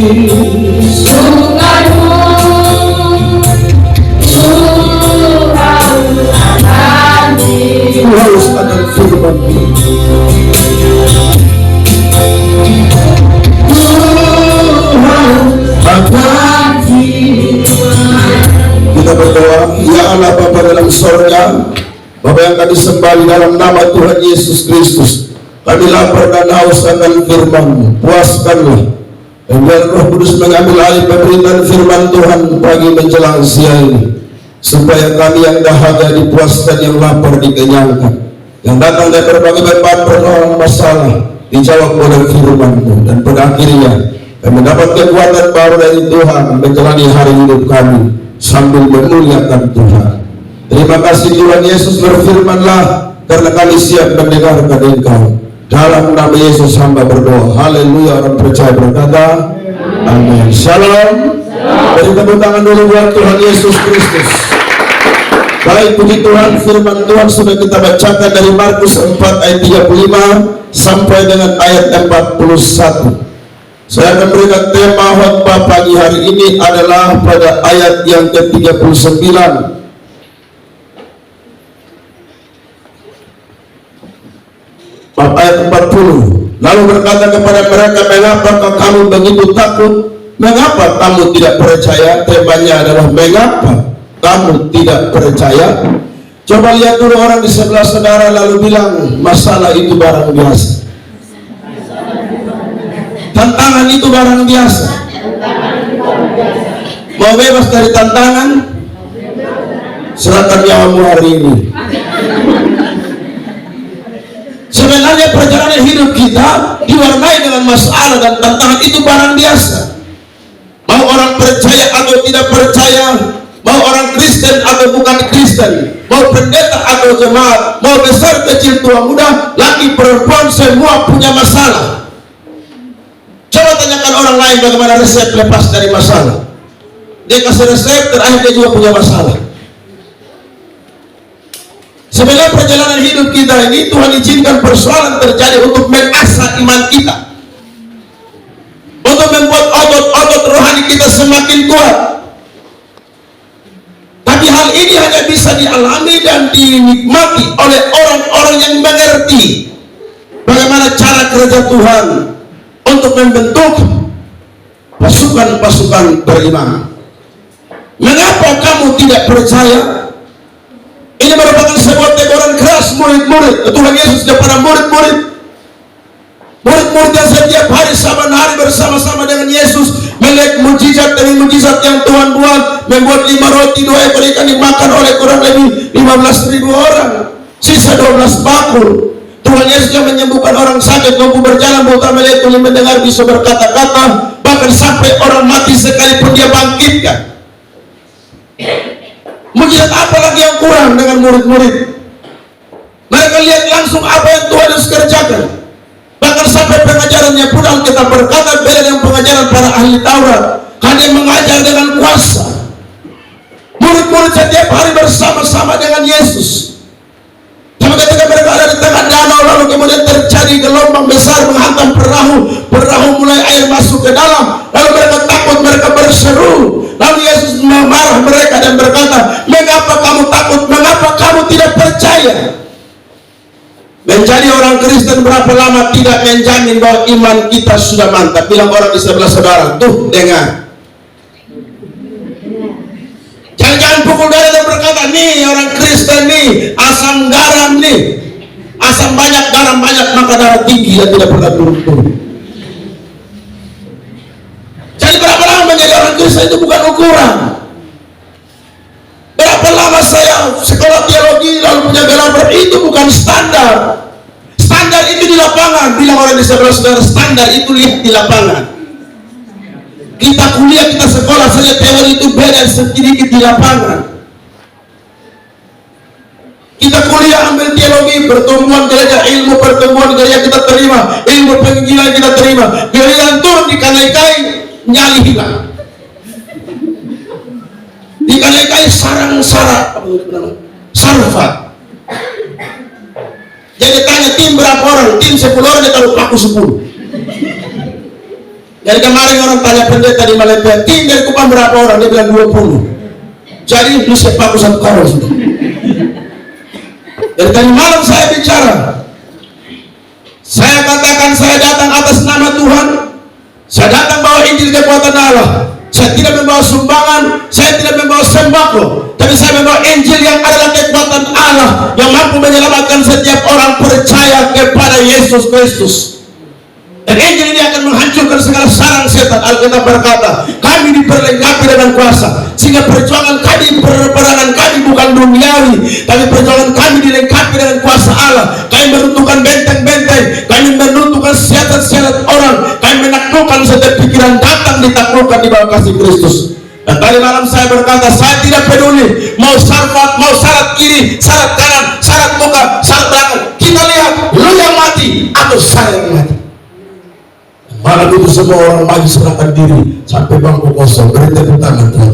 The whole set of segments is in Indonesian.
Harus ada firman-Mu. Kita berdoa, ya Allah Bapa dalam surga, Bapa yang kami sembah di dalam nama Tuhan Yesus Kristus. Kami lapar dan haus akan firman-Mu. Puaskanlah. Dan biar Roh Kudus mengambil alih pemberitaan firman Tuhan pagi menjelang siang ini, supaya kami yang dahaga dipuaskan, yang lapar dikenyangkan, yang datang dari berbagai persoalan masalah dijawab oleh firman-Mu, dan pada akhirnya kami mendapat kekuatan baru dari Tuhan menjalani hari hidup kami sambil memuliakan Tuhan. Terima kasih Tuhan Yesus, berfirmanlah karena kami siap mendengarkan Engkau. Dalam nama Yesus hamba berdoa. Haleluya. Orang percaya berkata amin. Shalom. Beri tepuk tangan dulu buat Tuhan Yesus Kristus. Baik, puji Tuhan, firman Tuhan sudah kita bacakan dari Markus 4 ayat 35 sampai dengan ayat 41. Saya akan berikan tema khotbah pagi hari ini adalah pada ayat yang ke-39. Ayat 40. Lalu berkata kepada mereka, mengapa kamu begitu takut? Mengapa kamu tidak percaya? Temanya adalah mengapa kamu tidak percaya? Coba lihat dulu orang di sebelah saudara lalu bilang, masalah itu barang biasa. Tantangan itu barang biasa. Mau bebas dari tantangan? Serahkan nyawamu hari ini. Sebenarnya perjalanan hidup kita diwarnai dengan masalah dan tantangan, itu barang biasa. Mau orang percaya atau tidak percaya, mau orang Kristen atau bukan Kristen, mau pendeta atau jemaat, mau besar kecil tua muda, laki perempuan, semua punya masalah. Coba tanyakan orang lain bagaimana resep lepas dari masalah. Dia kasih resep, terakhir dia juga punya masalah. Sebenarnya perjalanan hidup kita ini Tuhan izinkan persoalan terjadi untuk mengasah iman kita, untuk membuat otot-otot rohani kita semakin kuat. Tapi hal ini hanya bisa dialami dan dinikmati oleh orang-orang yang mengerti bagaimana cara kerja Tuhan untuk membentuk pasukan-pasukan beriman. Mengapa kamu tidak percaya? Ini merupakan sebuah teguran keras murid-murid Tuhan Yesus kepada murid-murid. Murid-murid yang setiap hari saban hari bersama-sama dengan Yesus melihat mujizat demi mujizat yang Tuhan buat, membuat 5 roti 2 ekor ikan dimakan oleh kurang lebih 15.000 orang, sisa 12 bakul. Tuhan Yesus yang menyembuhkan orang sakit, mampu berjalan, buta melihat, tuli mendengar, bisa berkata-kata, bahkan sampai orang mati sekalipun dia bangkitkan. Mujizat apa lagi yang kurang dengan murid-murid? Mereka lihat langsung apa yang Tuhan Yesus kerjakan. Bahkan sampai pengajarannya pun Alkitab berkata beda dengan pengajaran para ahli Taurat, karena dia mengajar dengan kuasa. Murid-murid setiap hari bersama-sama dengan Yesus. Tapi ketika mereka ada di tengah danau, lalu kemudian terjadi gelombang besar menghantam perahu mulai air masuk ke dalam, lalu mereka takut, mereka berseru. Lalu Yesus memarah mereka dan berkata, mengapa kamu takut? Mengapa kamu tidak percaya? Menjadi orang Kristen berapa lama tidak menjamin bahwa iman kita sudah mantap. Bilang orang di sebelah saudara, tuh dengar. Jangan pukul dada dan berkata, nih orang Kristen nih, asam garam nih, asam banyak, garam banyak, maka darah tinggi dan tidak pernah turun-turun. Jadi berapa lama menjadi orang Kristen itu bukan ukuran. Berapa lama saya sekolah teologi lalu punya gelar, itu bukan standar. Standar itu di lapangan. Bilang orang di sebelah saudara, standar itu lihat di lapangan. Kita kuliah, kita sekolah saja teori itu beda sedikit di lapangan. Kita kuliah ambil teologi, pertemuan gereja, ilmu pertemuan gereja kita terima, ilmu penginjilan kita terima, gereja turun dikanai-kai, nyali hilang. Dikanai-kai sarang-sarang sarfat. Jadi tanya tim berapa orang, tim 10 orang dia taruh paku 10. Jadi kemarin orang tanya pendeta di Malaysia, tinggal Kupang berapa orang? Dia bilang 20. Jadi lu siapa aku satu kawan sudah. Dari tadi malam saya bicara, saya katakan saya datang atas nama Tuhan, saya datang bawa Injil kekuatan Allah. Saya tidak membawa sumbangan, saya tidak membawa sembako, tapi saya membawa Injil yang adalah kekuatan Allah yang mampu menyelamatkan setiap orang percaya kepada Yesus Kristus. Dan Injil ini akan menghancurkan segala sarang setan. Alkitab berkata, kami diperlengkapi dengan kuasa, sehingga perjuangan kami, peperangan kami bukan duniawi, tapi perjuangan kami dilengkapi dengan kuasa Allah. Kami menentukan benteng-benteng, kami menentukan siasat-siasat orang, kami menaklukkan setiap pikiran datang ditaklukkan di bawah kasih Kristus. Dan tadi malam saya berkata, saya tidak peduli mau syarat, mau syarat kiri, syarat kanan, syarat muka, syarat belakang. Kita lihat, lu yang mati atau saya yang mati. Malam itu semua orang maju serahkan diri sampai bangku kosong, beri tepuk tangan Tuhan.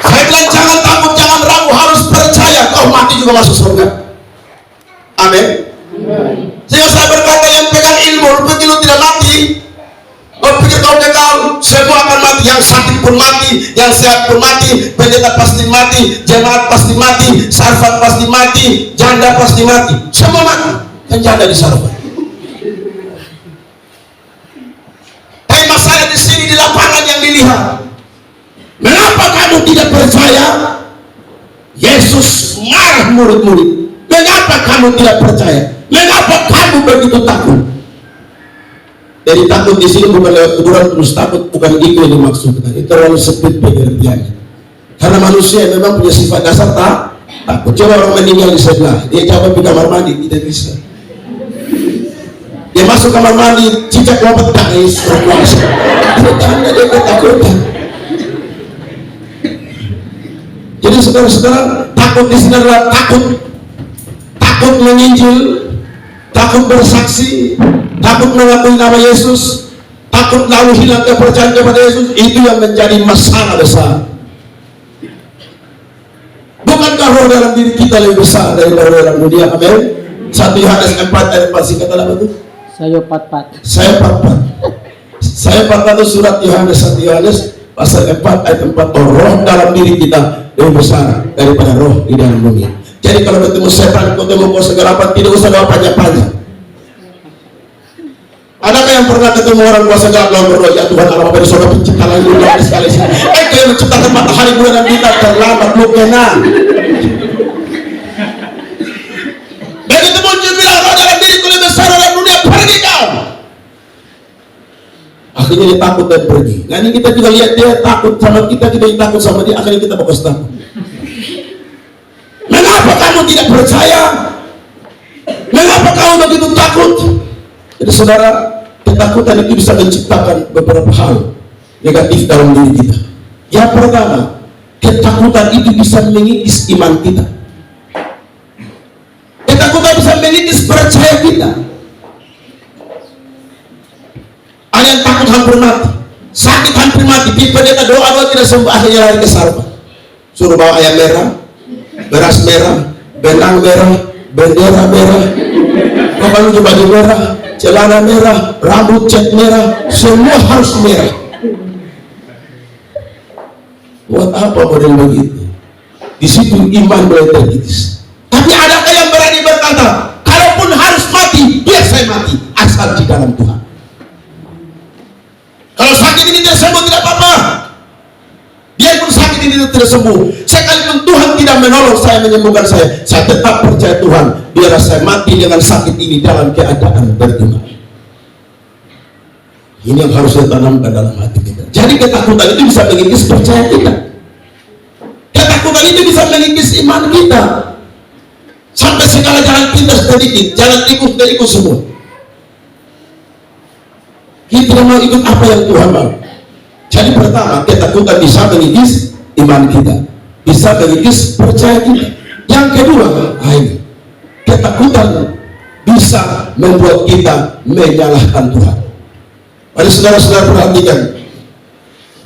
Saya bilang jangan takut, jangan ragu, harus percaya. Kau mati juga masuk surga. Amin. Sehingga saya berkata, yang pegang ilmu, begitu tidak mati, kau pikir kau kekal, semua akan mati. Yang sakit pun mati, yang sehat pun mati, pendeta pasti mati, jemaat pasti mati, sarfat pasti mati, janda pasti mati, semua mati. Kan janda di sarfat. Masalah di sini di lapangan yang dilihat. Mengapa kamu tidak percaya? Yesus marah murid-murid. Mengapa kamu tidak percaya? Mengapa kamu begitu takut? Jadi takut di sini bukan lewat kuburan terus takut, bukan itu yang dimaksudkan. Itu terlalu sempit pengertiannya. Karena manusia memang punya sifat dasar takut. Coba orang meninggal di sebelah, dia coba di kamar mandi, tidak bisa. Dia masuk kamar mandi, cicak lompat tangis, berpuasa. Itu tanda dia ketakutan. Jadi saudara-saudara, takut di sini adalah takut menginjil, takut bersaksi, takut mengakui nama Yesus, takut lalu hilang kepercayaan kepada Yesus. Itu yang menjadi masalah besar. Bukankah roh dalam diri kita lebih besar daripada roh dalam dunia? Amin. 1 Yohanes 4 ayat 4 singkat dalam itu. Saya 44 itu surat Yohanes, 1 Yohanes pasal 4 ayat 4. Roh dalam diri kita lebih besar daripada roh di dalam dunia. Jadi kalau ketemu setan, ketemu kuasa gelapan, tidak usah bawa panjang-panjang. Adakah yang pernah ketemu orang kuasa gelap lalu berdoa, ya Tuhan Allah beri surga pencipta langit bumi sekali sekali. Yang menciptakan matahari bulan dan bintang terlambat lu kena. Begitu muncul bilang roh dalam diriku lebih besar dalam dunia, pergi kau. Akhirnya dia takut dan pergi. Nah ini kita juga lihat dia takut sama kita, kita yang takut sama dia, akhirnya kita fokus takut. Mengapa kamu tidak percaya? Mengapa kamu begitu takut? Jadi saudara, ketakutan itu bisa menciptakan beberapa hal negatif dalam diri kita. Yang pertama, ketakutan itu bisa mengikis iman kita. Ketakutan bisa mengikis percaya kita. Ada yang takut hampir mati, sakit hampir mati, pendeta doa tidak sembuh, akhirnya lari ke sarpa. Suruh bawa ayam merah, beras merah, benang merah, bendera merah, baju baju merah, celana merah, rambut cat merah, semua harus merah. Buat apa model begitu? Di situ iman mulai terkikis. Tapi adakah yang berani berkata, kalaupun harus mati, biar saya mati, asal di dalam Tuhan. Kalau sakit ini tidak sembuh tidak apa-apa. Biarpun sakit ini tidak sembuh, sekalipun Tuhan tidak menolong saya, menyembuhkan saya tetap percaya Tuhan. Biar saya mati dengan sakit ini dalam keadaan beriman. Ini yang harus ditanamkan dalam hati kita. Jadi ketakutan itu bisa mengikis percaya kita. Ketakutan itu bisa mengikis iman kita. Sampai segala jalan pintas sedikit, jalan tikus dan ikut semua. Kita tidak mau ikut apa yang Tuhan mau. Jadi pertama, ketakutan bisa mengikis iman kita, bisa mengikis percaya kita. Yang kedua, ketakutan bisa membuat kita menyalahkan Tuhan. Mari saudara-saudara perhatikan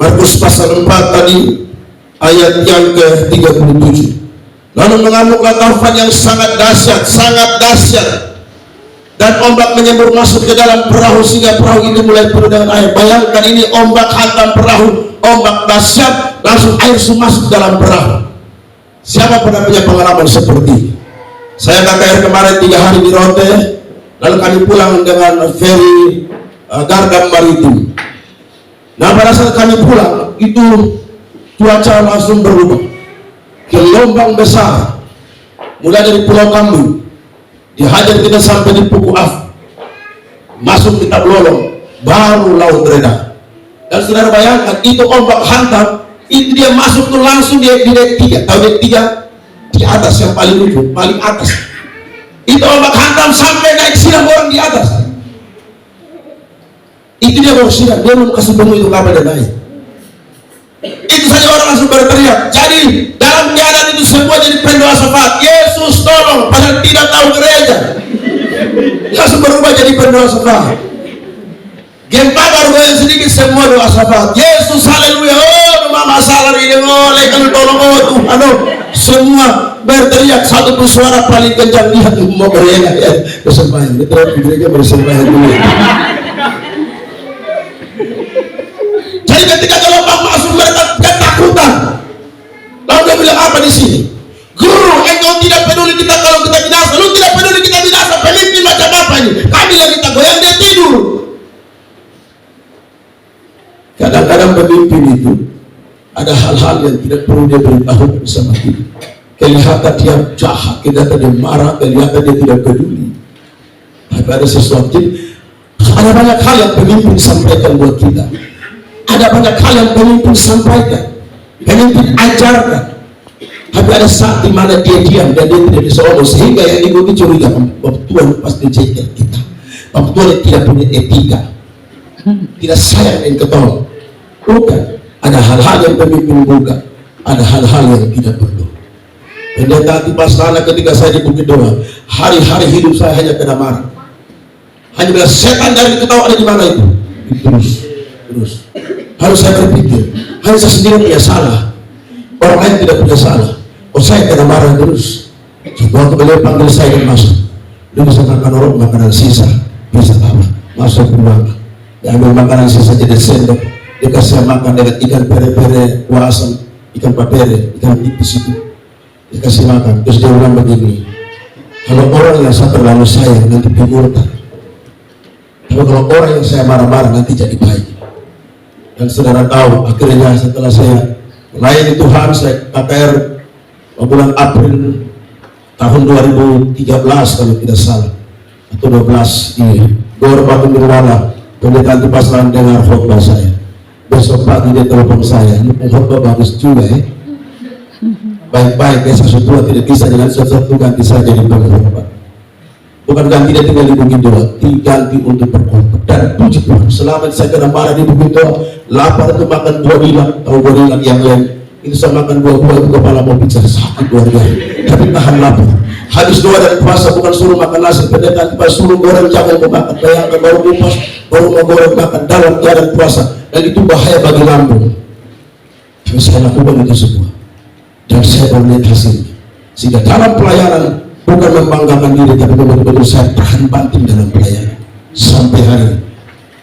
Markus pasal 4 tadi ayat yang ke-37. Lalu mengamuklah taufan yang sangat dahsyat, dan ombak menyembur masuk ke dalam perahu sehingga perahu itu mulai penuh dengan air. Bayangkan ini ombak hantam perahu, ombak dahsyat, langsung air masuk dalam perahu. Siapa pernah punya pengalaman seperti ini? Saya KKR kemarin 3 hari di Rote, lalu kami pulang dengan ferry Gardam Maritim. Nah, pada saat kami pulang itu cuaca langsung berubah, gelombang besar mulai dari Pulau Kambing dihajar kita sampai di Puku Af, masuk kita Blolong, baru laut reda. Dan saudara bayangkan itu ombak hantam, itu dia masuk tuh langsung di dek 3. Tahu dek 3 di atas yang paling ujung, paling atas. Itu ombak hantam sampai naik silang orang di atas. Itu dia baru silang, dia belum kasih bunyi itu kapal dan naik. Itu saja orang langsung berteriak. Jadi dalam keadaan itu semua jadi pendoa syafaat, Yesus tolong, padahal tidak tahu gereja. Langsung berubah jadi pendoa syafaat. Gempa baru goyang sedikit, semua doa syafaat. Yesus haleluya, oh mama salah ini, oleh kalau tolong, oh Tuhan, semua berteriak satu suara paling kencang. Lihat mau berenak ya, bersembahyang. Kita gereja bersembahyang dulu. Jadi ketika gelombang masuk mereka ketakutan. Lalu dia bilang apa di sini? Guru, engkau tidak peduli kita kalau kita binasa. Lu tidak peduli kita binasa. Pemimpin macam apa ini? Kami yang kita goyang, dia tidur. Kadang-kadang pemimpin itu ada hal-hal yang tidak perlu dia beritahu bersama kita. Kelihatan dia jahat, kelihatan dia marah, kelihatan dia tidak peduli. Tapi ada sesuatu, ada banyak hal yang pemimpin sampaikan buat kita. Ada banyak hal yang pemimpin sampaikan, pemimpin ajarkan. Tapi ada saat di mana dia diam dan dia tidak bisa ngomong, sehingga yang ikuti curiga, Bapak Tuhan pasti jegal kita. Bapak Tuhan tidak punya etika, tidak sayang yang ketolong. Bukan, ada hal-hal yang pemimpin buka, ada hal-hal yang tidak perlu. Pendeta Antipasrana ketika saya di Bukit Doa, hari-hari hidup saya hanya kena marah. Hanya bilang setan dari ketawa ada di mana itu? Terus. Harus saya berpikir, hanya saya sendiri punya salah, orang lain tidak punya salah. Oh saya kena marah terus. Waktu beliau panggil saya dan masuk, dia bisa makan orang makanan sisa, bisa apa? Masuk ke rumah, diambil makanan sisa jadi sendok, dikasih makan dengan ikan pere-pere kuasan, ikan papere, ikan tipis itu, dikasih makan. Terus dia bilang begini, kalau orang yang saya terlalu sayang nanti murtad, tapi kalau orang yang saya marah-marah nanti jadi baik. Dan saudara tahu, akhirnya setelah saya melayani Tuhan, saya KKR bulan April tahun 2013 kalau tidak salah, atau 12 di Gor Batu Nirwana. Pendeta Antipasrana dengar khotbah saya. Besok pagi dia telepon saya, ini khotbah bagus juga ya. Baik-baik ya, sesuatu tidak bisa dengan sesuatu ganti saja di pengkhotbah. Bukan ganti dia tinggal di Bukit Doa, diganti untuk berkhotbah. Dan puji Tuhan, selama saya kena marah di Bukit Doa, lapar itu makan buah bilang, tahu buah bilang yang lain. Itu saya makan buah-buah itu kepala mau bicara sakit luar biasa. Tapi tahan lapar. Habis doa dan puasa bukan suruh makan nasi, pendeta pas suruh goreng jangan mau makan. Bayangkan baru kupas, baru mau goreng makan dalam keadaan puasa, dan itu bahaya bagi lambung. Tapi saya lakukan itu semua, dan saya melihat hasilnya. Sehingga dalam pelayanan bukan membanggakan diri, tapi betul-betul saya tahan banting dalam pelayanan sampai hari ini.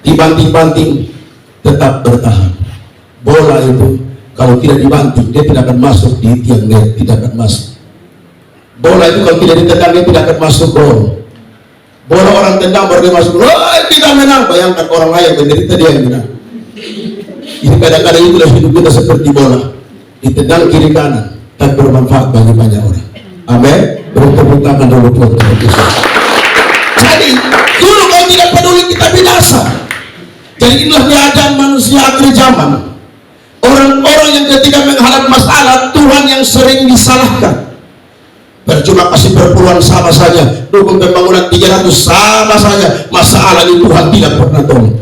Dibanting-banting tetap bertahan. Bola itu kalau tidak dibanting dia tidak akan masuk di tiang net, tidak akan masuk. Bola itu kalau tidak ditendang dia tidak akan masuk gol. Bola orang tendang baru dia masuk, oh kita menang. Bayangkan orang lain menderita, dia yang menang. Ini kadang-kadang itulah hidup kita seperti bola, ditendang kiri kanan tapi bermanfaat bagi banyak orang. Amin. Bertepuk tangan dulu buat Tuhan. Jadi dulu kalau tidak peduli kita binasa. Jadi inilah keadaan manusia akhir zaman. Orang-orang yang ketika menghadapi masalah, Tuhan yang sering disalahkan. Percuma kasih perpuluhan sama saja, dukung pembangunan 300 sama saja, masalah ini Tuhan tidak pernah tolong.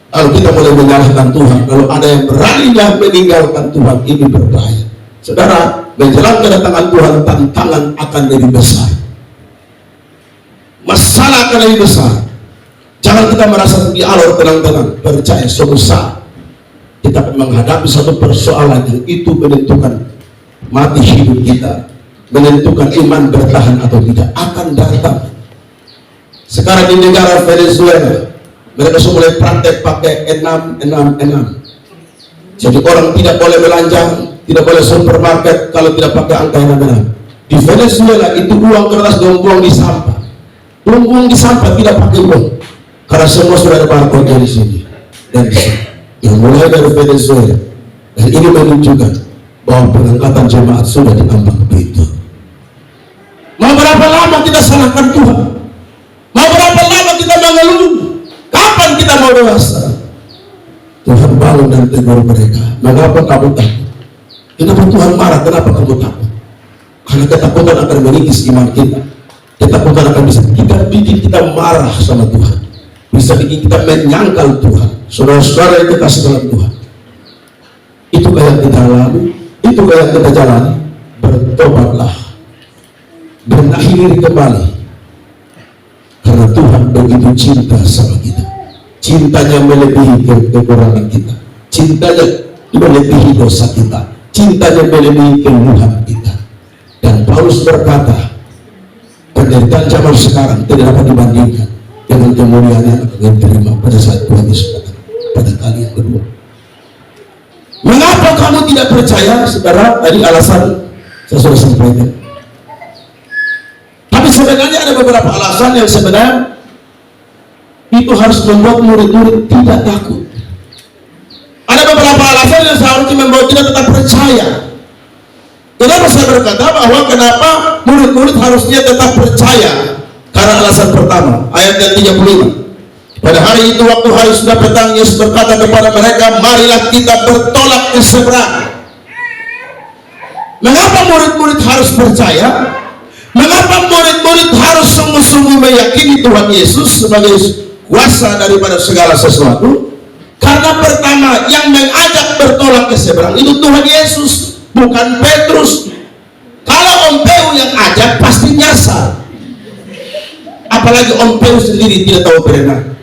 Kalau kita mulai menyalahkan Tuhan, kalau ada yang beraninya meninggalkan Tuhan, ini berbahaya. Saudara, menjelang kedatangan Tuhan, tantangan akan lebih besar, masalah akan lebih besar. Jangan kita merasa di alur tenang-tenang, percaya suatu saat kita akan menghadapi satu persoalan yang itu menentukan mati hidup kita, menentukan iman bertahan atau tidak. Akan datang Sekarang di negara Venezuela, mereka sudah mulai praktek pakai 666. Jadi orang tidak boleh belanja, tidak boleh supermarket kalau tidak pakai angka 666. Di Venezuela itu uang kertas buang di sampah. Buang di sampah tidak pakai uang, karena semua sudah ada barcode di sini dan di sini. Yang mulai dari Venezuela, dan ini menunjukkan bahwa pengangkatan jemaat sudah diambang begitu. Mau berapa lama kita salahkan Tuhan? Mau berapa lama kita mengeluh? Kapan kita mau dewasa? Tuhan bangun dan tegur mereka. Mengapa kamu takut? Kenapa Tuhan marah? Kenapa kamu takut? Karena ketakutan akan mengikis iman kita. Ketakutan akan bisa bikin kita marah sama Tuhan, bisa bikin kita menyangkal Tuhan. Saudara-saudara yang dikasih dalam Tuhan, itu yang kita alami, itu yang kita jalani. Bertobatlah, benahi diri kembali, karena Tuhan begitu cinta sama kita. Cintanya melebihi kekurangan kita, cintanya melebihi dosa kita, cintanya melebihi keluhan kita. Dan Paulus berkata, penderitaan zaman sekarang tidak dapat dibandingkan dengan kemuliaan yang akan diterima pada saat Tuhan Yesus datang pada kali yang kedua. Mengapa kamu tidak percaya, saudara? Tadi alasan saya sudah sampaikan. Tapi sebenarnya ada beberapa alasan yang sebenarnya itu harus membuat murid-murid tidak takut. Ada beberapa alasan yang seharusnya membuat kita tetap percaya. Kenapa saya berkata bahwa kenapa murid-murid harusnya tetap percaya? Karena alasan pertama, ayat yang 35. Pada hari itu waktu hari sudah petang, Yesus berkata kepada mereka, marilah kita bertolak ke seberang. Mengapa murid-murid harus percaya? Mengapa murid-murid harus sungguh-sungguh meyakini Tuhan Yesus sebagai kuasa daripada segala sesuatu? Karena pertama, yang mengajak bertolak ke seberang itu Tuhan Yesus, bukan Petrus. Kalau Om Peu yang ajak pasti nyasar. Apalagi Om Peu sendiri tidak tahu berenang.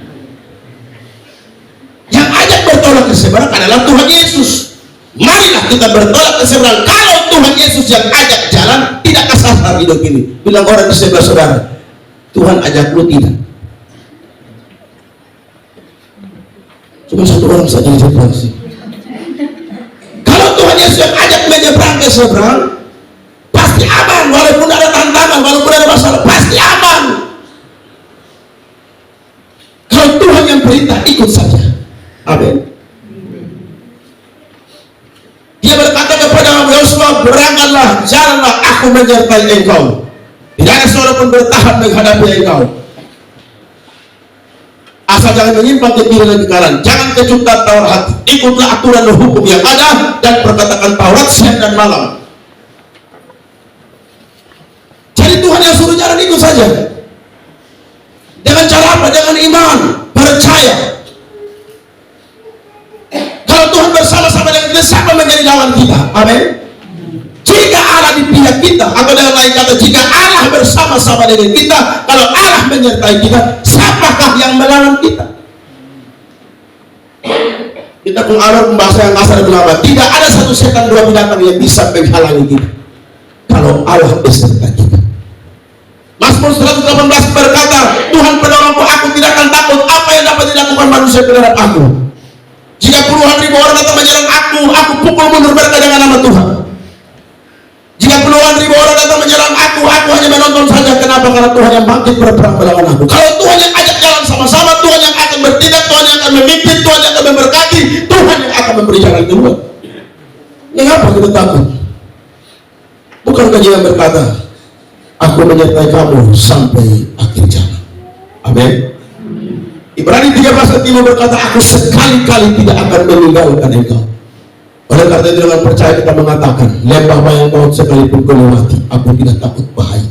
Yang ajak bertolak ke seberang adalah Tuhan Yesus. Marilah kita bertolak ke seberang. Kalau Tuhan Yesus yang ajak jalan, tidak kesasar hidup ini. Bilang orang di sebelah saudara, Tuhan ajak lu tidak. Cuma satu orang saja yang sih. Kalau Tuhan Yesus yang ajak menyeberang ke seberang, pasti aman. Walaupun ada tantangan, walaupun ada masalah, pasti aman. Kalau Tuhan yang perintah, ikut saja. Amin. Dia berkata kepada Yosua, berangkatlah, jalanlah, aku menyertai engkau. Tidak ada seorang pun bertahan menghadapi engkau. Asal jangan menyimpang ke kiri dan ke kanan, jangan kecut dan tawar hati. Ikutlah aturan dan hukum yang ada dan perkatakan Taurat siang dan malam. Jadi Tuhan yang suruh jalan, ikut saja. Dengan cara apa? Dengan iman, percaya. Kalau Tuhan bersama-sama dengan kita, siapa menjadi lawan kita? Amin. Jika Allah di pihak kita, atau dengan lain kata, jika Allah bersama-sama dengan kita, kalau Allah menyertai kita, siapakah yang melawan kita? Kita pun ada bahasa yang kasar dan lama. Tidak ada satu setan dua binatang yang bisa menghalangi kita kalau Allah beserta kita. Mazmur 118 berkata, Tuhan penolongku, aku tidak akan takut apa yang dapat dilakukan manusia terhadap aku. Jika puluhan ribu orang datang menyerang aku pukul mundur mereka dengan nama Tuhan. Jika puluhan ribu orang datang menyerang aku hanya menonton saja. Kenapa? Karena Tuhan yang bangkit berperang melawan aku. Kalau Tuhan yang ajak jalan sama-sama, Tuhan yang akan bertindak, Tuhan yang akan memimpin, Tuhan yang akan memberkati, Tuhan yang akan memberi jalan keluar. Mengapa kita takut? Bukankah Dia berkata, aku menyertai kamu sampai akhir zaman. Amin. Ibrani 13 ayat 5 berkata, aku sekali-kali tidak akan meninggalkan engkau. Oleh karena itu dengan percaya kita mengatakan, lembah bayang maut sekalipun kau lewati, aku tidak takut bahaya,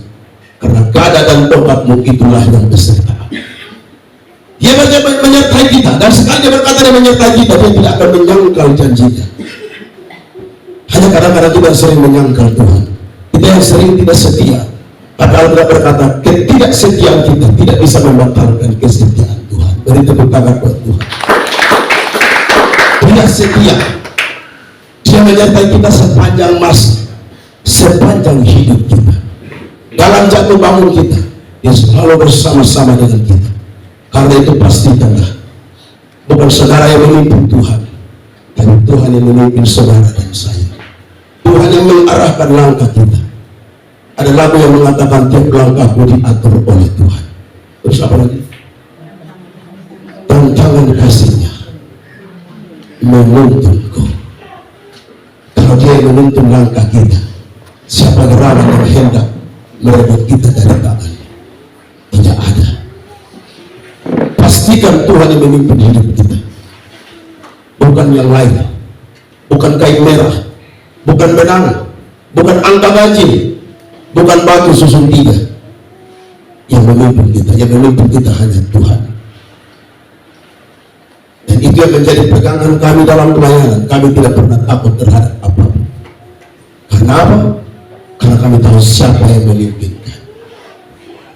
karena gada dan tongkatmu itulah yang beserta aku. Dia menyertai kita, dan sekali Dia berkata Dia menyertai kita, Dia tidak akan menyangkal janjinya. Hanya kadang-kadang kita sering menyangkal Tuhan, kita yang sering tidak setia. Padahal Alkitab berkata, ketidaksetiaan kita tidak bisa membatalkan kesetiaan Tuhan. Beri tepuk tangan buat Tuhan. Tidak setia, Dia menyertai kita sepanjang masa, sepanjang hidup kita, dalam jatuh bangun kita, Dia selalu bersama-sama dengan kita. Karena itu pastikanlah, bukan saudara yang memimpin Tuhan, tapi Tuhan yang memimpin saudara dan saya. Tuhan yang mengarahkan langkah kita. Ada lagu yang mengatakan tiap langkahku diatur oleh Tuhan. Terus apa lagi? Tantangan kasihnya menuntunku. Kalau dia yang menuntun langkah kita, siapa gerangan yang hendak merebut kita dari tangan? Tidak ada. Pastikan Tuhan yang memimpin hidup kita, bukan yang lain, bukan kain merah, bukan benang, bukan angka gaji, bukan batu susun tiga. Yang memimpin kita hanya Tuhan. Dan itu yang menjadi pegangan kami dalam pelayanan. Kami tidak pernah takut terhadap apapun. Karena apa? Karena kami tahu siapa yang memimpin.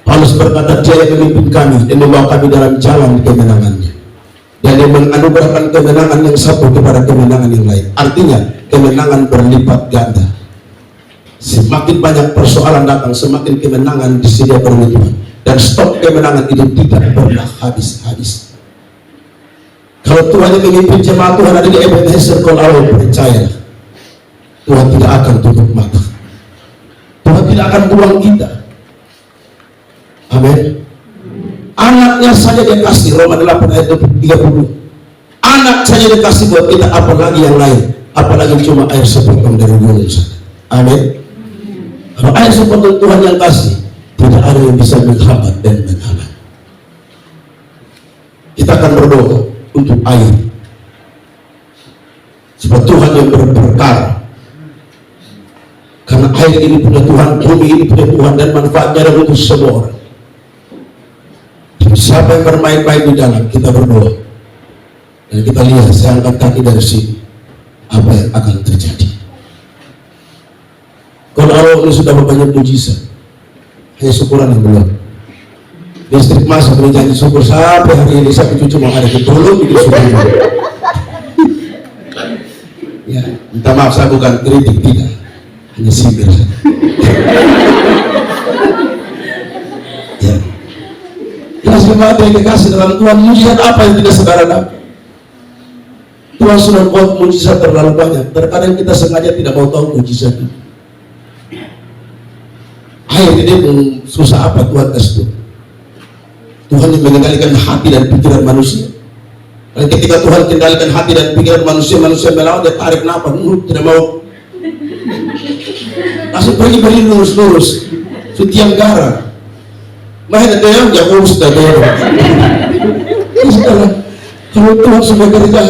Paulus berkata, dia yang memimpin kami dan membawa kami dalam jalan kemenangannya, dan yang menganugerahkan kemenangan yang satu kepada kemenangan yang lain. Artinya kemenangan berlipat ganda. Semakin banyak persoalan datang, semakin kemenangan disediakan oleh Tuhan, dan stok kemenangan itu tidak pernah habis-habis. Kalau Tuhan yang memimpin jemaat Tuhan ada di Ebenezer Kolaro, percayalah, Tuhan tidak akan tutup mata. Tuhan tidak akan buang kita. Amin. Anaknya saja dia kasih, Roma 8 ayat 30. Anak saja dia kasih buat kita, apalagi yang lain, apalagi cuma air sepotong dari gunung sana. Amin. Kalau air sepotong Tuhan yang kasih, tidak ada yang bisa menghambat dan menghalang. Kita akan berdoa untuk air, sebab Tuhan yang berperkara. Karena air ini punya Tuhan, bumi ini punya Tuhan, dan manfaatnya ada untuk semua orang. Siapa yang bermain-main di dalam, kita berdoa dan kita lihat, saya angkat kaki dari sini, apa yang akan terjadi. Kalau Allah ini sudah banyak mujizat, hanya syukuran yang belum. Listrik masuk, janji syukur sampai hari ini, sampai cucu mau ada ketolong bikin syukur. Ya, minta maaf, saya bukan kritik, tidak, hanya sindir. Ya. Jelas jemaat yang dikasih dalam Tuhan, mujizat apa yang tidak saudara dapat? Tuhan sudah buat mujizat terlalu banyak. Terkadang kita sengaja tidak mau tahu mujizat itu. Air ini susah apa Tuhan kasih? Tuhan yang mengendalikan hati dan pikiran manusia. Dan ketika Tuhan kendalikan hati dan pikiran manusia, manusia melawan, dia tarik nafas, tidak mau. Langsung pergi beri lurus-lurus, setiap garang. Mahal ada yang jauh sudah ada. Kalau Tuhan sudah kerja,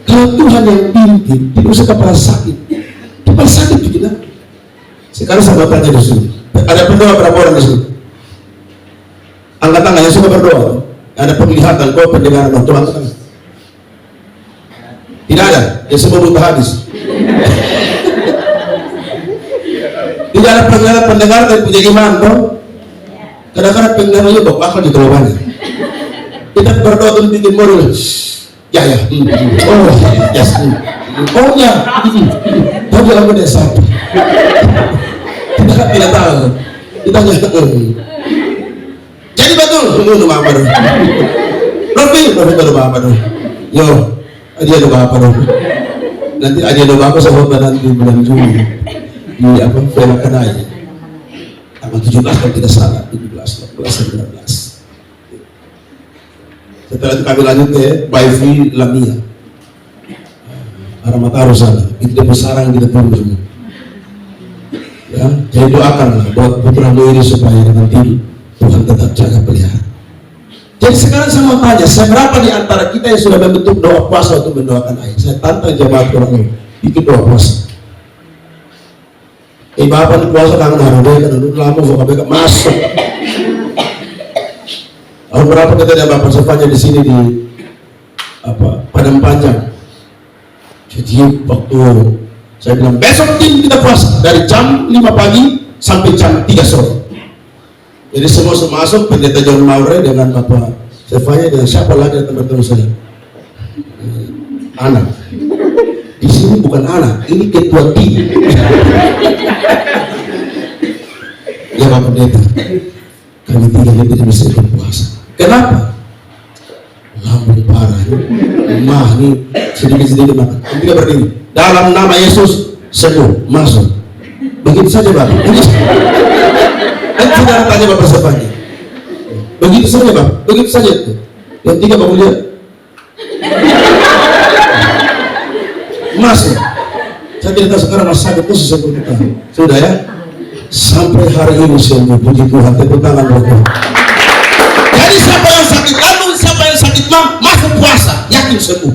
kalau Tuhan yang pimpin, tidak usah kepala sakit. Kepala sakit kita. Sekarang saya tanya di sini, ada berdoa berapa orang di sini? Angkat tangan yang suka berdoa. Ada penglihatan, kau pendengaran, Tuhan angkat tangan. Tidak ada, ya semua buta habis. Tidak ada pendengaran dan punya iman, toh. Kadang-kadang pendengarannya bakal di keluarnya. Kita berdoa tuh bikin modul. Ya, oh, yes, oh ya, tahu dalam desa. Kita tidak tahu. Kita tidak. Jadi betul, tunggu apa dulu. Rofi baru apa dulu. Yo, dia ada apa dulu. Nanti ada apa sama nanti bulan Juli. Di apa? Film Kanai. Tanggal 17 kalau tidak salah, 17, 18, 19. Setelah itu kami lanjut ke Baifi Lamia, arah Mataru sana. Itu dia bersarang kita turun semua. Ya, jadi doakanlah buat putramu ini supaya nanti Tuhan tetap jaga pelihara. Jadi sekarang saya mau tanya, seberapa di antara kita yang sudah membentuk doa puasa untuk mendoakan air? Saya tantang jemaat orang ini, bikin doa puasa. Bapak di puasa kangen hari dia kan dulu lama suka masuk. Tahun berapa kita ada Bapak Sofanya di sini di apa Padang Panjang. Jadi waktu saya bilang besok tim kita puasa dari jam 5 pagi sampai jam 3 sore. Jadi semua masuk, pendeta John Maure dengan Bapak Sofanya dengan siapa lagi teman-teman saya. Anak. Di sini bukan anak, ini ketua tim. Ya Pak Pendeta. Kami tidak bisa ikut puasa. Kenapa? Lambung parah, mah ini sedikit-sedikit makan. Tidak berdiri. Dalam nama Yesus sembuh, masuk. Begitu saja Bapak. Dan saudara tanya Bapak siapanya. Begitu saja Bapak, begitu saja. Yang tiga Bapak lihat. Masuk. Saya tidak tahu sekarang masih sakit khusus untuk kita. Sudah ya? Sampai hari ini sembuh. Puji Tuhan, tepuk tangan Bapak. Jadi siapa yang sakit lambung, siapa yang sakit mah, masuk puasa, yakin sembuh.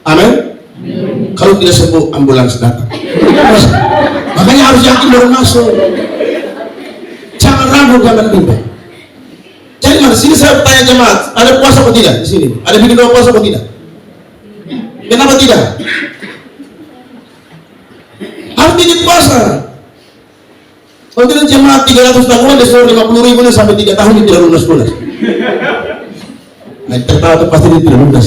Amin. Kalau tidak sembuh, ambulans datang. Makanya harus yakin baru masuk. Jangan ragu, jangan bimbang. Jadi mana sini saya tanya jemaat, ada puasa atau tidak di sini? Ada bikin doa puasa atau tidak? Kenapa tidak? Harus bikin puasa. Kalau tidak jemaat 300 tahunan, dia suruh 50.000 sampai 3 tahun tidak lunas-lunas. Nah, tertawa itu pasti dia tidak lunas.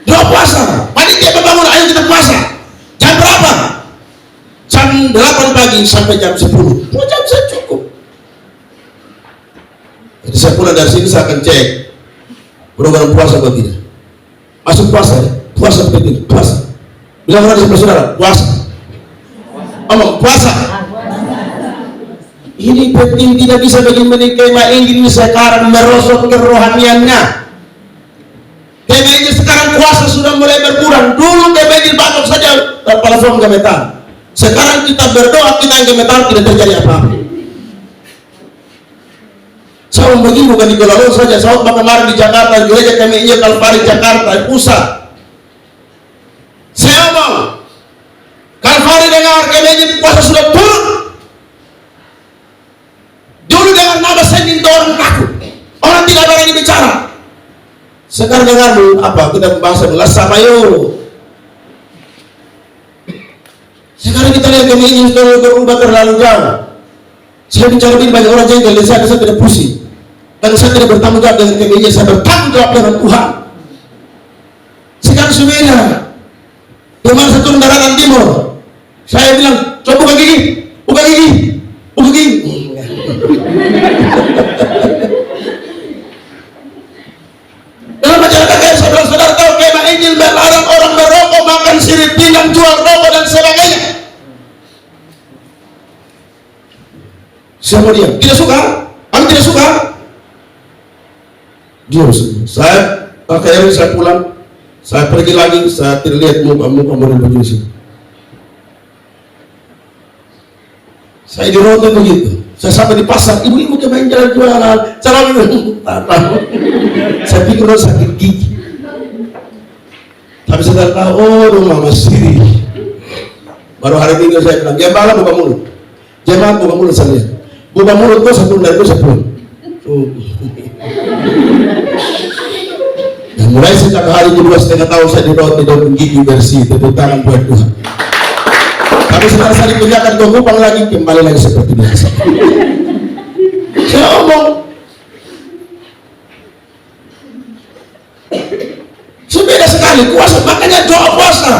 Doa puasa. Panitia bangun, ayo kita puasa. Jam berapa? Jam 8 pagi sampai jam 10. 2 jam saya cukup. Jadi saya pulang dari sini, saya akan cek program puasa atau tidak. Masuk puasa ya? Puasa penting, puasa. Bilang orang di saudara, puasa. Omong puasa. Ini penting, tidak bisa bagaimana kema ini sekarang merosot kerohaniannya. Kema ini sekarang puasa sudah mulai berkurang. Dulu kema ini batok saja telepon gemetar. Sekarang kita berdoa, kita yang gemetar, tidak terjadi apa-apa. Saya begini bukan di Kuala Lumpur saja. Saya kemarin di Jakarta, gereja kami ini Kalvari Jakarta pusat. Saya mau Kalvari dengar kami puasa sudah turun. Dulu dengan nama saya minta orang takut, orang tidak berani bicara. Sekarang dengar apa kita membahas adalah Samayo. Sekarang kita lihat kami ini sudah berubah terlalu jauh. Saya bicara ini banyak orang jengkel, saya tidak pusing. Dan saya tidak bertanggung jawab dengan kami ini, saya bertanggung jawab dengan Tuhan. Sekarang Sumeda, teman saya turun daratan timur. Saya bilang, coba buka gigi, buka gigi, buka gigi. Dalam masyarakat kayak saudara-saudara tahu kema Injil melarang orang merokok, makan sirip pinggang, jual rokok dan sebagainya. Saya mau diam, tidak suka, aku tidak suka. Diam. Saya akhirnya saya pulang, saya pergi lagi, saya tidak lihat muka-muka model begini. Saya dirontok begitu. Saya sampai di pasar, ibu-ibu kemarin jalan jualan, salam ibu. Saya pikir orang sakit gigi. Tapi saya tahu, oh rumah masih. Baru hari ini saya bilang, gembala buka mulut. Jemaat buka mulut saya lihat. Buka mulut kau satu dari kau sepuluh. Dan mulai sejak hari ini 2,5 tahun saya dirawat di daun gigi bersih, tepuk tangan buat Tuhan. Tapi setelah saya dipindahkan ke Kupang lagi, kembali lagi seperti biasa. Saya omong, beda sekali puasa, makanya doa puasa.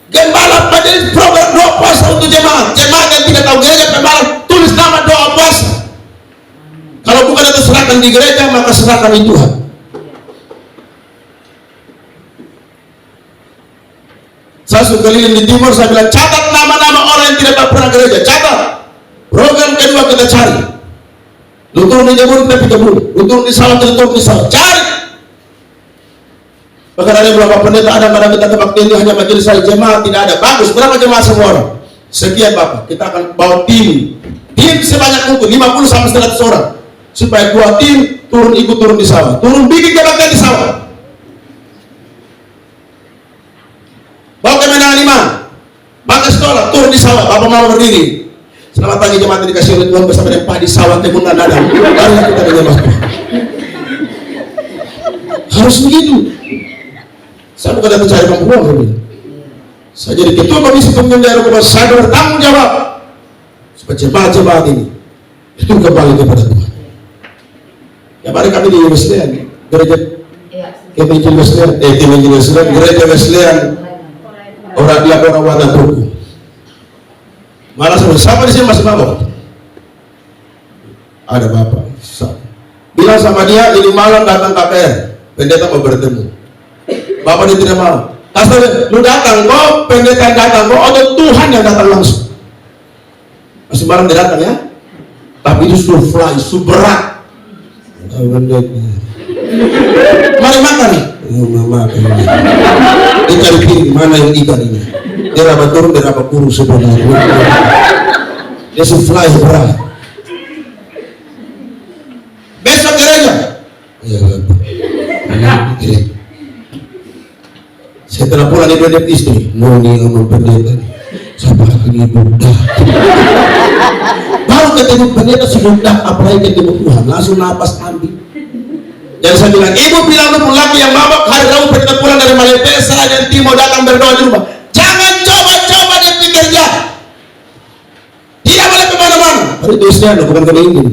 Gembala majelis program doa puasa untuk jemaat. Jemaat yang tidak tahu gereja pembalap, tulis nama doa puasa. Kalau bukan itu serahkan di gereja, maka serahkan di Tuhan. Saya sudah keliling di timur, saya bilang catat nama-nama orang yang tidak pernah gereja, catat. Program kedua kita cari. Lu turun di Jemur, kita pergi Jemur. Lu turun di Salak, kita turun di Salak. Cari. Bahkan ada beberapa pendeta ada pada kita kebaktian hanya majelis saya jemaat tidak ada. Bagus, berapa jemaat semua orang? Sekian Bapak, kita akan bawa tim sebanyak mungkin 50 sampai 100 orang supaya 2 tim ikut turun di sawah, turun bikin kebaktian di sawah. Bawa kemenangan 5 bangga sekolah, turun di sawah, Bapak mau berdiri. Selamat pagi jemaat yang dikasih oleh Tuhan bersama dengan padi sawah timun dan dadang. Baru kita dengan Tuhan. Harus begitu. Saya bukan datang cari perempuan, saya jadi ketua komisi pemilihan daerah Kupang. Saya bertanggung jawab supaya jemaat-jemaat ini itu kembali kepada Tuhan. Ya mari kami di Wesleyan, gereja Kemenjil Wesleyan, gereja Wesleyan orang Wadah Turku Malah siapa di sini masih mabok? Ada bapak. Bilang sama dia, ini malam datang KPR, pendeta mau bertemu. Bapak dia tidak mau. Kasih, lu datang kok, pendeta yang datang kok, atau Tuhan yang datang langsung. Masih malam dia datang ya, tapi itu sudah fly, sudah berat. Mari makan. Mama, dia cari kiri, mana yang ikan ini? Dia rapat turun, dia rapat kurus sebenarnya. Dia sudah fly berat. Besok gereja. Iya, gereja. Setelah pulang dia lihat istri, noni sama pendeta, sampai ini budak. Baru ketemu pendeta si budak, apalagi ketemu Tuhan, langsung napas ambil. Jadi saya bilang, ibu bilang lu laki yang mabok, hari Rabu pendeta pulang dari Malaysia dan Timo datang berdoa di rumah. Jangan coba-coba dia pikir jahat. Tidak boleh kemana-mana. Hari itu istrinya, bukan kena Injil.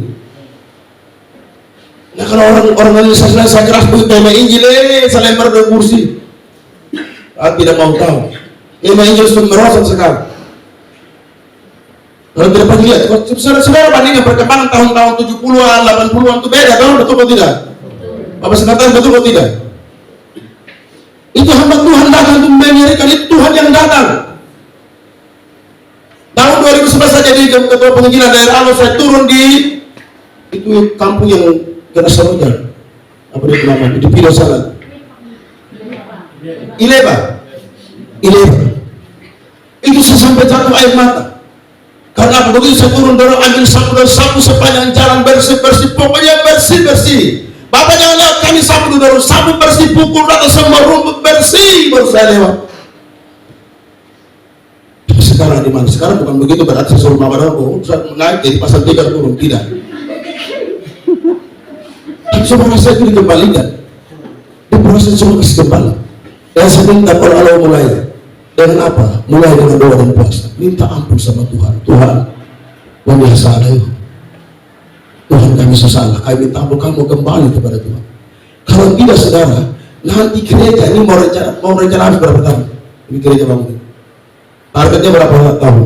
Nah kalau orang saya keras begitu tema Injil, saya lempar dari kursi. Tidak mau tahu. Tema Injil sudah merosot sekali. Kalau tidak pernah lihat, saudara bandingkan perkembangan tahun-tahun 70-an, 80-an itu beda, kan? Betul atau tidak? Bapak sekatakan betul atau tidak? Itu hamba Tuhan datang untuk menyerikan, itu Tuhan yang datang. Tahun 2011 saya jadi ketua penginjilan daerah Allah, saya turun di itu kampung yang kena serojan. Apa dia namanya? Di Pilo sana. Ileba. Itu saya sampai jatuh air mata. Karena begitu saya turun dorong ambil sapu sepanjang jalan bersih, pokoknya bersih. Bapak jangan lihat kami sapu dorong sapu bersih, pukul rata semua rumput bersih baru saya lewat. Tapi sekarang di mana? Sekarang bukan begitu berarti saya suruh mama dorong, saya naik dari pasar 3 turun, tidak. Tapi saudara saya itu dikembalikan. Di proses semua kasih kembali. Dan saya minta kalau Allah mulai dengan apa? Mulai dengan doa dan puasa. Minta ampun sama Tuhan. Tuhan, kami salah yuk. Tuhan kami salah. Kami minta ampun, kamu kembali kepada Tuhan. Kalau tidak saudara, nanti gereja ini mau rencana habis berapa tahun? Ini gereja bangun. Targetnya berapa tahun?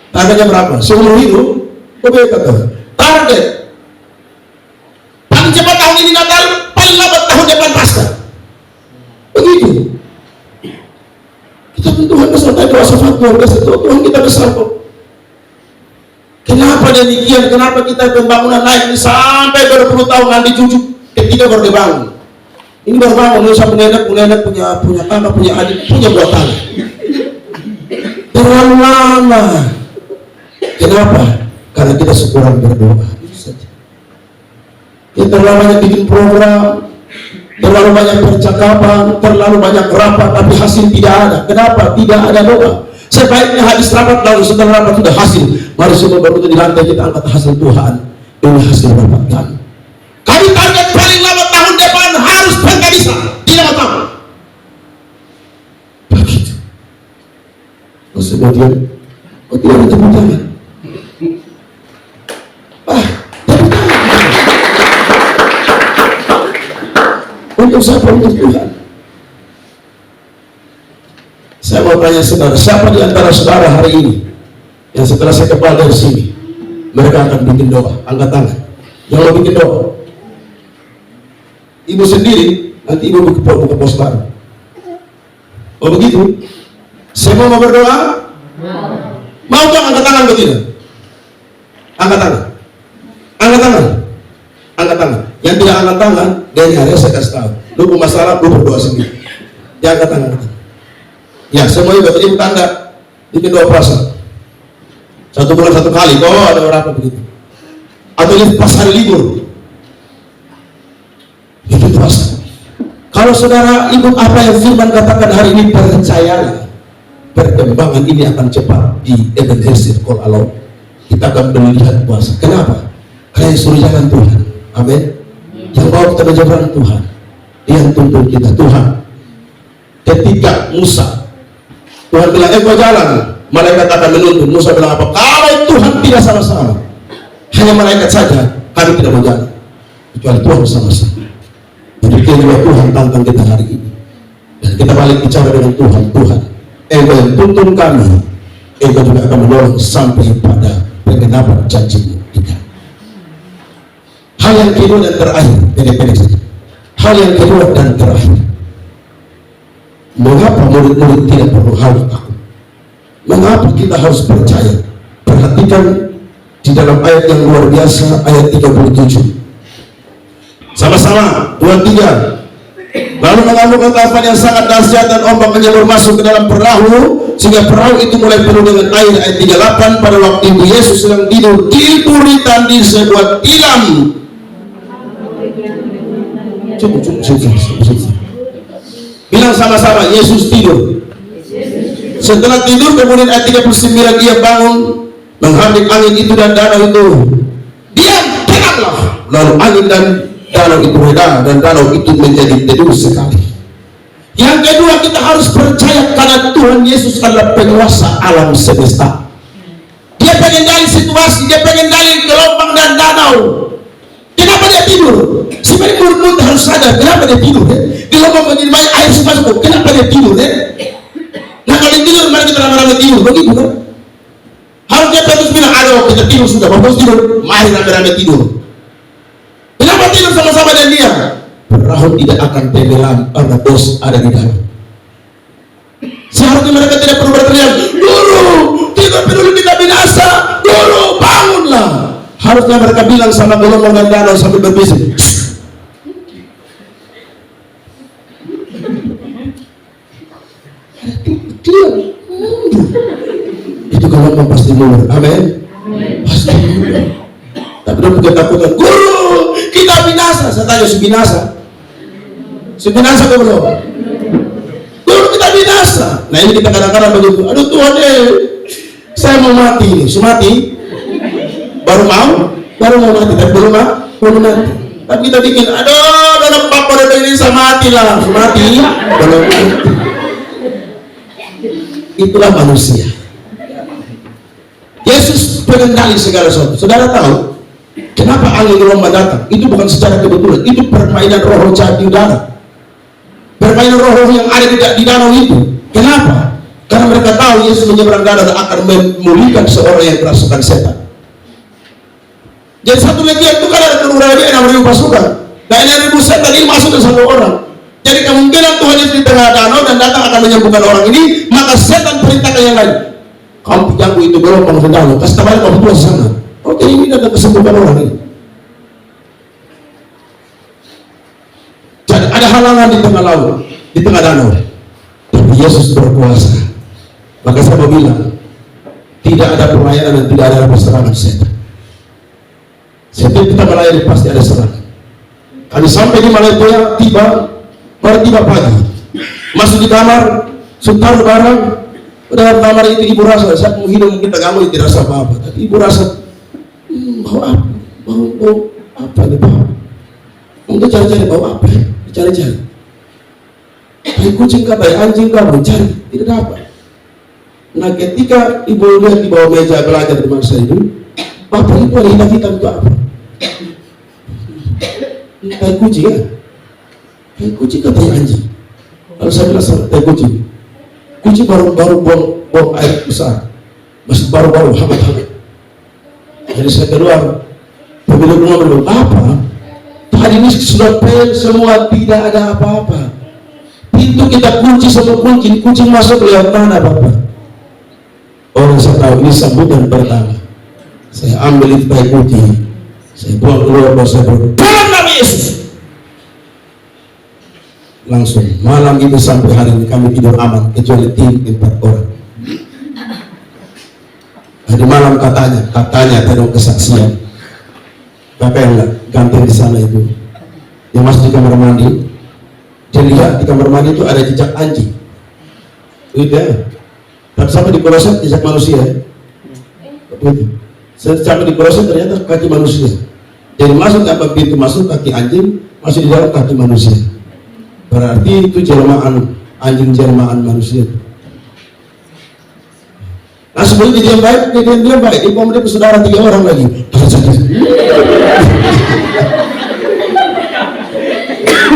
Targetnya berapa? Seumur hidup? Oke kata. Target. Paling cepat tahun ini Natal, paling lambat tahun depan Paskah. Begitu. Kita pun Tuhan beserta doa syafaat luar biasa. Tuhan kita besar kok. Kenapa demikian? Kenapa kita pembangunan naik ini sampai berpuluh tahun nanti cucu ketika baru dibangun? Ini baru bangun, ini saya punya tangga, punya adik, punya buah tanah. Terlalu lama. Kenapa? Karena kita sekurang berdoa. Itu saja. Kita terlalu banyak bikin program, terlalu banyak percakapan, terlalu banyak rapat, tapi hasil tidak ada. Kenapa? Tidak ada doa. Sebaiknya habis rapat lalu setelah rapat sudah hasil. Mari semua baru di lantai kita angkat hasil Tuhan. Ini hasil rapat kami. Kami target paling lama tahun depan harus bisa. Tidak mau tahu. Begitu. Terus kemudian, dia ada tepuk tangan. Untuk siapa? Untuk Tuhan. Saya mau tanya saudara, siapa di antara saudara hari ini yang setelah saya kepala dari sini mereka akan bikin doa? Angkat tangan. Yang mau bikin doa? Ibu sendiri, nanti ibu buka pos baru. Oh begitu? Saya mau berdoa? Mau dong angkat tangan begitu? Angkat tangan. Angkat tangan. Angkat tangan. Yang tidak angkat tangan, dari hari saya kasih tahu. Lu masalah, lu berdoa sendiri. Dia angkat tangan. Ya, semuanya ibu tanda bikin doa puasa. 1 bulan 1 kali. Oh, ada berapa begitu? Atau ini pas hari libur. Itu puasa. Kalau saudara ikut apa yang firman katakan hari ini, percayalah perkembangan ini akan cepat di Ebenezer Call Allah. Kita akan melihat puasa. Kenapa? Karena yang suruh jalan Tuhan. Amin. Yang bawa kita berjalan Tuhan. Yang tuntun kita Tuhan. Ketika Musa, Tuhan bilang, kau jalan. Malaikat akan menuntun. Musa bilang apa? Kalau Tuhan tidak sama-sama, hanya malaikat saja, kami tidak mau jalan. Kecuali Tuhan sama-sama. Jadi kedua Tuhan tantang kita hari ini. Dan kita balik bicara dengan Tuhan. Tuhan, tuntun kami Engkau juga akan menolong sampai pada penggenapan janji-Mu kita. Hal yang kedua dan terakhir, pendek-pendek saja. Hal yang kedua dan terakhir, mengapa murid-murid tidak perlu harus takut? Mengapa kita harus percaya? Perhatikan di dalam ayat yang luar biasa, ayat 37. Sama-sama, 2-3. Lalu mengamuk ketakutan yang sangat dahsyat dan ombak menyalur masuk ke dalam perahu, sehingga perahu itu mulai penuh dengan air. Ayat 38. Pada waktu itu Yesus sedang tidur di buritan di sebuah tilam. Cukup. Bilang sama-sama, Yesus tidur. Setelah tidur, kemudian ayat 39, dia bangun, menghardik angin itu dan danau itu. Diam, tenanglah. Lalu angin dan danau itu reda, dan danau itu menjadi teduh sekali. Yang kedua, kita harus percaya karena Tuhan Yesus adalah penguasa alam semesta. Dia pengendali situasi, dia pengendali gelombang dan danau. Kenapa dia tidur? Sebenarnya murid-murid harus sadar kenapa dia tidur. Gelombang menjadi banyak, air masuk. Kenapa dia tidur? Nah, kalau tidur, mari kita rame-rame tidur, begitu kan? Harusnya Petrus bilang, aduh kita tidur sudah, bagus tidur, mari rame-rame tidur. Kenapa tidur sama-sama dan dia? Perahu tidak akan tenggelam karena bos ada di dalam. Seharusnya mereka tidak perlu berteriak, Guru, kita peduli kita binasa, Guru, bangunlah. Harusnya mereka bilang sama gelombang dan danau sambil berbisik, itu gelombang pasti mundur. Amin. Pasti mundur. Tapi dong ketakutan, Guru, kita binasa. Saya tanya, binasa? Binasa ke belum? Guru, kita binasa. Nah ini kita kadang-kadang begitu. Aduh Tuhan, saya mau mati. Mati? Baru mau mati, tapi belum mati. Tapi kita bikin, aduh, dalam papa dan Indonesia mati lah. Mati, belum mati. Itulah manusia. Yesus pengendali segala sesuatu. Saudara tahu kenapa angin gelombang datang? Itu bukan secara kebetulan. Itu permainan roh jahat di udara. Permainan roh yang ada di danau itu. Kenapa? Karena mereka tahu Yesus menyeberang danau dan akan memulihkan seorang yang kerasukan setan. Jadi satu legian itu kan ada kelurahan dia 6.000 pasukan. Nah 6.000 setan ini masuk ke satu orang. Jadi kemungkinan Tuhan Yesus di tengah danau dan datang akan menyembuhkan orang ini, maka setan perintahkan yang lain. Kamu jago itu gelombang di danau, kasih tahu kamu Tuhan sana. Oke, ini datang kesembuhan orang ini. Jadi ada halangan di tengah laut, di tengah danau. Tapi Yesus berkuasa. Maka saya mau bilang, tidak ada pelayanan dan tidak ada perserangan setan. Setiap kita melayani pasti ada serangan. Kami sampai di Malaysia, baru tiba pagi, masuk di kamar, taruh barang, dalam kamar itu ibu rasa, saya mau hidup mungkin kamu tidak rasa apa-apa, tapi ibu rasa, bau apa nih bau? Untuk cari-cari bau apa? Cari-cari. Bayi kucing kah, bayi anjing kah, cari, tidak dapat. Nah ketika ibu lihat di bawah meja belajar di masa itu, bapak itu ada hitam-hitam itu apa? Bayi kucing ya? Bayi kucing kah, bayi anjing? Lalu saya bilang sama bayi kucing. Kucing baru buang air besar, masih baru hangat-hangat. Jadi saya keluar, pemilik rumah bilang, apa? Tadi ini sudah pel semua, tidak ada apa-apa. Pintu kita kunci sama kucing masuk lewat mana Bapak? Orang saya tahu ini sambutan pertama. Saya ambil itu bayi kucing, saya buang keluar, saya berdoa, dalam nama Yesus. Langsung malam itu sampai hari ini kami tidur aman kecuali tim 4 orang. Hari malam katanya ada kesaksian. Bapak yang ganteng di sana itu, yang masuk di kamar mandi, dia lihat di kamar mandi itu ada jejak anjing. Itu ya. Dan sampai di kloset jejak manusia. Begitu. Sampai di kloset ternyata kaki manusia. Jadi masuk apa pintu masuk kaki anjing, masuk di dalam kaki manusia. Berarti itu jelmaan anjing, jelmaan manusia. Nah sebelum dia baik, dia baik. Dia kemudian saudara 3 orang lagi.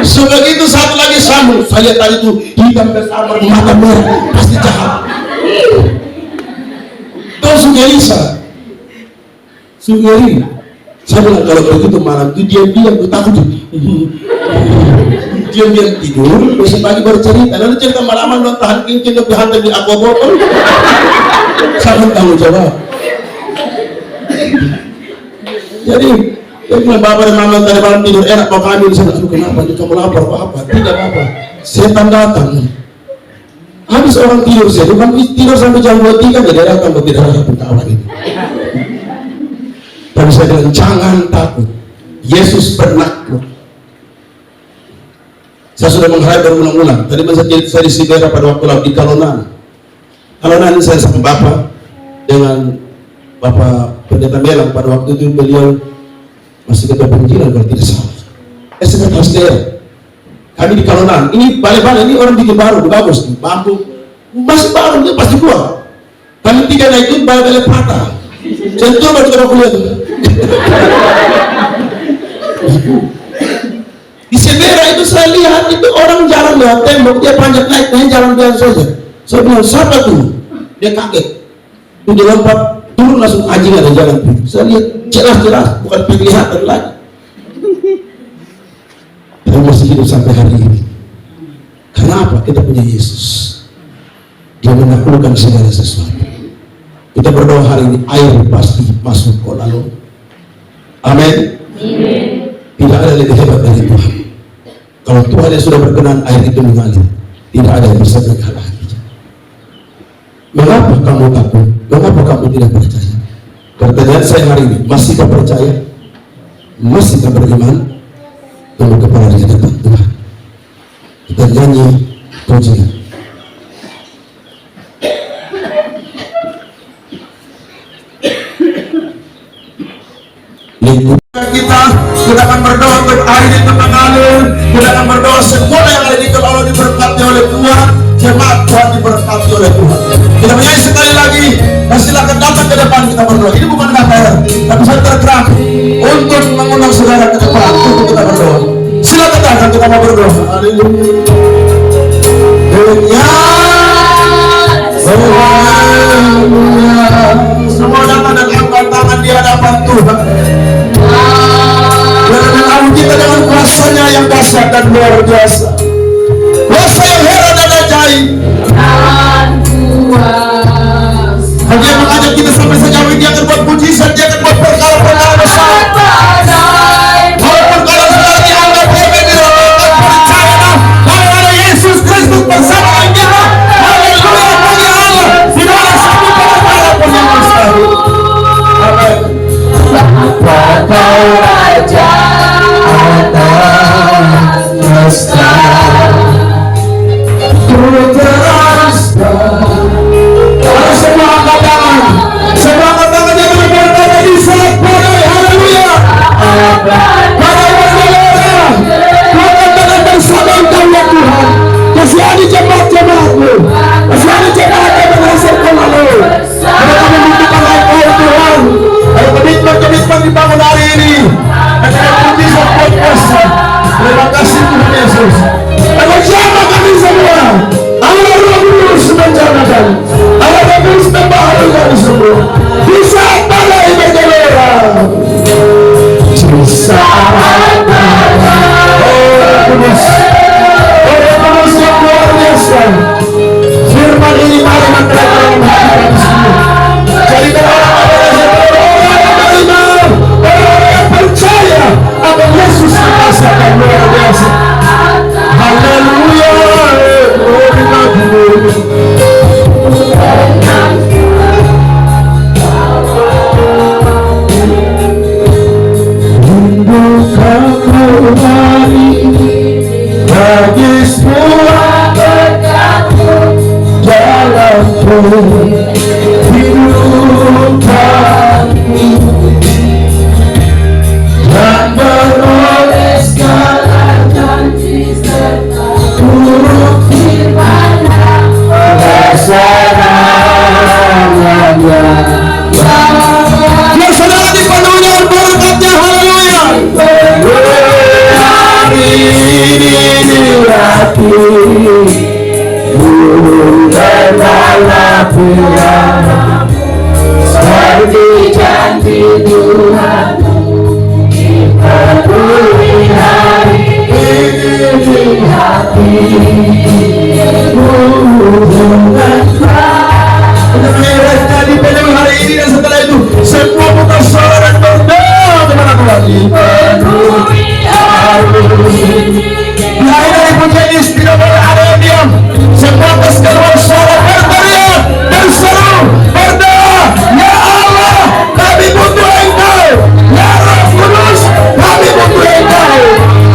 Sebegitu satu lagi sambung. Saya lihat tadi itu hitam besar, mata merah, pasti jahat. Elisa. Sungguh saya bilang kalau begitu malam itu diam-diam, gue takut. Diam-diam tidur, besok pagi baru cerita. Lalu cerita malaman lo tahan kincin lebih hantar di aqua botol. Sangat tanggung jawab. Jadi dia bilang bapak dan mama tadi malam tidur enak mau kami di sana. Kenapa? Kamu lapar apa? Tidak apa. Setan datang. Habis orang tidur saya, bukan tidur sampai jam 2-3 dia datang ke tidak ada kawan itu. Tapi saya bilang jangan takut. Yesus berlaku. Saya sudah mengharap berulang-ulang. Tadi saya di Sibera pada waktu lalu di Kalonan. Kalonan ini saya sama Bapak dengan Bapak Pendeta Melang pada waktu itu beliau masih ketua penginjilan kalau tidak salah. Sekretaris daerah. Kami di Kalonan. Ini balik-balik ini orang bikin baru, bagus. Bambu masih baru, dia pasti kuat. Kami 3 naik itu balik-balik patah. Centur baru kita kuliah tuh. Di Sibera itu saya lihat itu orang jalan lewat tembok, dia panjat naik jalan biasa saja. Saya bilang siapa tuh? Dia kaget. Dia lompat turun langsung anjing ada jalan. Saya lihat jelas-jelas bukan penglihatan lagi. Kita masih hidup sampai hari ini. Kenapa? Kita punya Yesus. Dia menaklukkan segala sesuatu. Kita berdoa hari ini, air pasti masuk kok lalu. Amin. Tidak ada lebih hebat dari Tuhan. Kalau Tuhan yang sudah berkenan air itu mengalir, tidak ada yang bisa menghalangi. Mengapa kamu takut? Mengapa kamu tidak percaya? Pertanyaan saya hari ini, masihkah percaya? Masihkah beriman? Tunggu kepada di hadapan Tuhan. Kita nyanyi pujian. Kita akan berdoa untuk air itu mengalir. Kita akan berdoa semua yang ada di kalau diberkati oleh Tuhan, jemaat Tuhan diberkati oleh Tuhan. Kita menyanyi sekali lagi dan silakan datang ke depan kita berdoa. Ini bukan KPR, tapi saya tergerak untuk mengundang saudara ke depan untuk kita berdoa. Silakan datang, kita mau berdoa. Semua datang dan angkat tangan di hadapan Tuhan. Dan kita dengan kuasanya yang dahsyat dan luar biasa, kuasa yang heran dan ajaib. Dan dia mengajak kita sampai sejauh ini. Dia akan buat mujizat, dia akan buat perkara-perkara besar. Walaupun kalau sudah dianggap remeh, percayalah bahwa ada Yesus Kristus bersama kita. Haleluya, puji Allah. Tidak ada satu perkara pun yang mustahil. Amin. Kau Raja atas semesta, ku teraskan. Semua angkat tangan yang berkata di saat badai. Haleluya. Badai bergelora, Tuhan dengan bersama engkau ya Tuhan. Kasihani jemaat-jemaatmu, kasihani jemaat yang menghasilkan lalu. Mereka membutuhkan engkau Tuhan. Ada komitmen dibangun hari ini. Ada mujizat buat kuasa. Terima kasih Tuhan Yesus. Dan siapa kami semua? Allah Roh Kudus menjanakan. Allah Roh Kudus membahagiakan semua. Di saat badai bergelora. Di saat badai. Roh Kudus. Roh Kudus yang luar biasa. Firman ini mari menterangkan hati semua. Jadi orang-orang yang percaya akan Yesus merasakan luar biasa. Haleluya. Bagi semua berkatmu jalanku hidup kami dan beroleh segala janji serta huruf firman-Nya kesenangannya. Biar saudara dipenuhi dengan berkat-Nya. Haleluya. Hari ini hati dan dalam pikiran dipenuhi hari ini di hatimu dengan Mereka dipenuhi hari ini dan setelah itu semua buka suara dan berdoa kepada Tuhan. dipenuhi hari ini. Lain dari pujian tidak boleh ada yang diam. Semua keseluruhan suara berteriak, berseru, berdoa. Ya Allah, kami butuh Engkau. Ya Roh Kudus, kami butuh Engkau.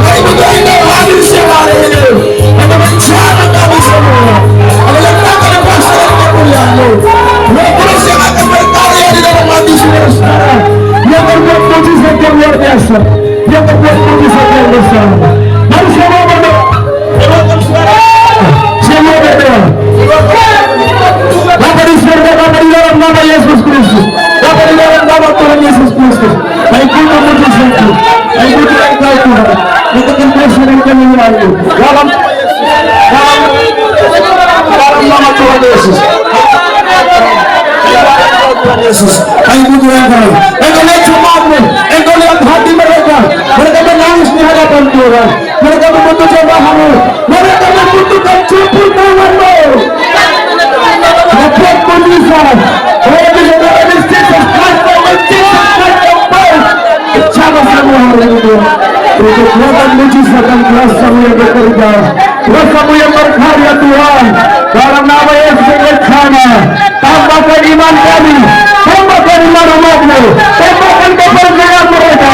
Kami butuh Engkau hadir siang hari ini untuk menjamah kami semua. Kami letakkan kuasa dan kemuliaan-Mu. Roh Kudus yang akan berkarya di dalam hati saudara-saudara, yang berbuat mujizat yang luar biasa, yang berbuat mujizat yang besar. Mari semua berdoa. Semua berdoa. Bapa di surga, Bapa di dalam nama Yesus Kristus, Bapa di dalam nama Tuhan Yesus Kristus, baik itu mujizat-Mu, baik itu Engkau Tuhan, untuk kuasa dan kemuliaan-Mu dalam nama Tuhan Yesus. Tuhan Yesus, kami butuh Engkau. Engkau lihat jemaat-Mu, Engkau lihat hati mereka. Mereka menangis di hadapan Tuhan. Mereka membutuhkan bahan-Mu. Mereka membutuhkan campur tangan-Mu. Membuat mujizat. Oh, bisa dari Jesus Christ, Jesus Christ yang baik. Bicara semua hari ini Tuhan. Untuk kuatan mujizat dan kuasa-Mu yang bekerja, kuasa-Mu yang berkarya Tuhan. Dalam nama Yesus yang bersama, tambahkan iman kami, tambahkan iman umat-Mu, tambahkan kepercayaan mereka.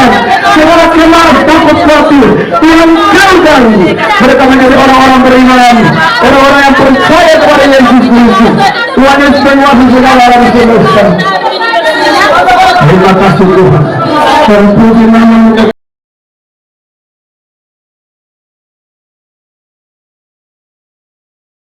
Segala cemas, takut khawatir, Tuhan jauhkan mereka menjadi orang-orang beriman, orang-orang yang percaya kepada Yesus Kristus. Tuhan Yesus menguasai segala alam semesta. Terima kasih Tuhan. Terpuji nama-Mu